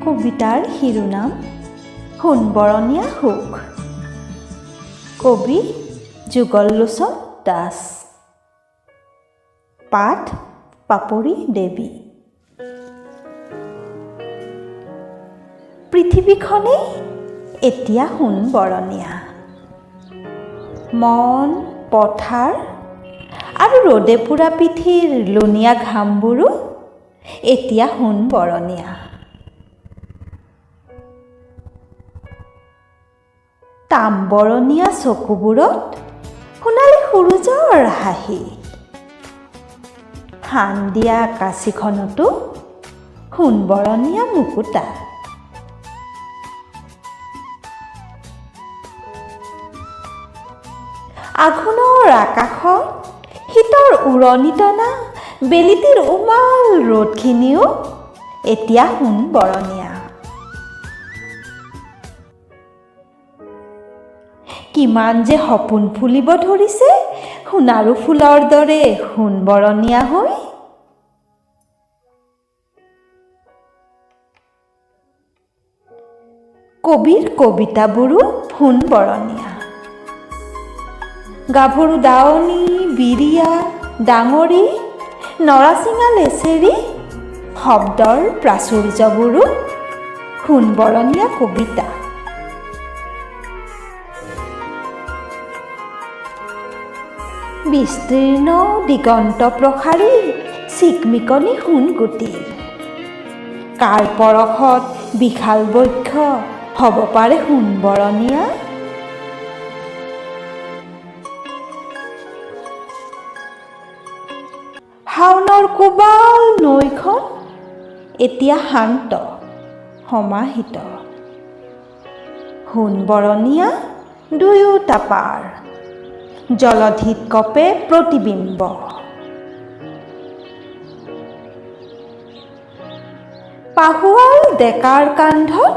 কবিতাৰ শিৰোনাম সোণবৰণীয়া সুখ। কবি যুগললোচন দাস। পাঠ পাপৰি দেৱী। পৃথিৱীখনেই এতিয়া সোণবৰণীয়া। মন, পথাৰ আৰু ৰ'দে পুৰা পিঠিৰ লুণীয়া ঘামবোৰো এতিয়া সোণবৰণীয়া। তামবৰণীয়া চকুবোৰত সোণালী সূৰুজৰ হাঁহি। শান দিয়া কাঁচিখনতো সোণবৰণীয়া মুকুতা। আঘোণৰ আকাশত শীতৰ উৰণি টনা বেলিটিৰ উমাল ৰ'দখিনিও এতিয়া সোণবৰণীয়া। কিমান যে সপোন ফুলিব ধৰিছে সোণাৰু ফুলৰ দৰে সোণবৰণীয়া হৈ। কবিৰ কবিতাবোৰো সোণবৰণীয়া। গাভৰু দাৱনী, বিৰিয়া, ডাঙৰি, নৰাচিঙা লেছেৰি শব্দৰ প্ৰাচুৰ্যবোৰো সোণবৰণীয়া কবিতা। বিস্তীৰ্ণ দিগন্ত প্ৰসাৰী চিকমিকনি সোণগুটিৰ। কাৰ পৰশত বিশাল বক্ষ হ'ব পাৰে সোণবৰণীয়া। শাওনৰ কোবাল নৈখন এতিয়া শান্ত সমাহিত। সোণবৰণীয়া দুয়োটা পাৰ, জলধিত কপে প্ৰতিবিম্ব। পাহুৱাল ডেকাৰ কান্ধত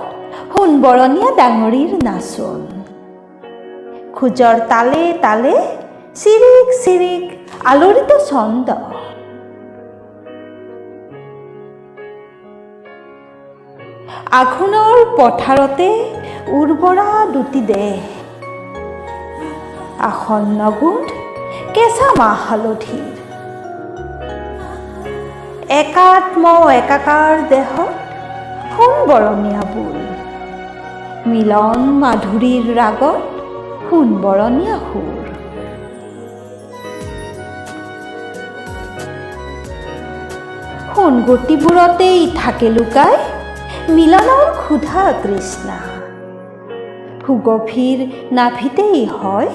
সোণবৰণীয়া ডাঙৰীৰ নাচোন। খোজৰ তালে তালে চিৰিক চিৰিক আলোড়িত ছন্দ। আঘোণৰ পথাৰতে উৰ্বৰা দুটি দেহ। আসন্ন গোন্ধ কেঁচা মাহ হালধিৰ। একাত্ম একাকাৰ দেহত সোণবৰণীয়া বোল। মিলন মাধুৰীৰ ৰাগত সোণবৰণীয়া সুৰ। সোণগুটিবোৰতেই থাকে লুকাই মিলনৰ ক্ষুধা তৃষ্ণা। সুগভীৰ নাভিতেই হয়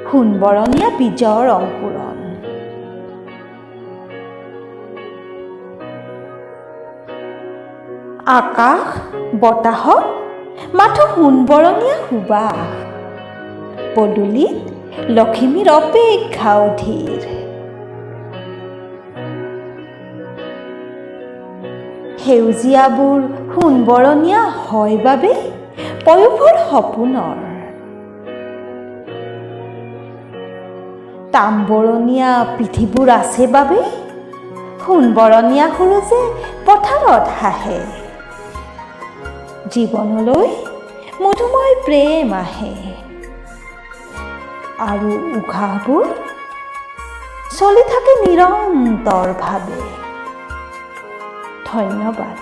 সোণবৰণীয়া বীজৰ অংকুৰণ। আকাশ বতাহত মাথো সোণবৰণীয়া সুবাস। পদূলিত লখিমীৰ অপেক্ষা অধীৰ। সেউজীয়াবোৰ সোণবৰণীয়া হয় বাবে পয়োভৰ সপোনৰ। তামবৰণীয়া পিঠিবোৰ আছে বাবে সোণবৰণীয়া সূৰুজে পথাৰত হাঁহে। জীৱনলৈ মধুময় প্ৰেম আহে আৰু উশাহবোৰ চলি থাকে নিৰন্তৰভাৱে। ধন্যবাদ।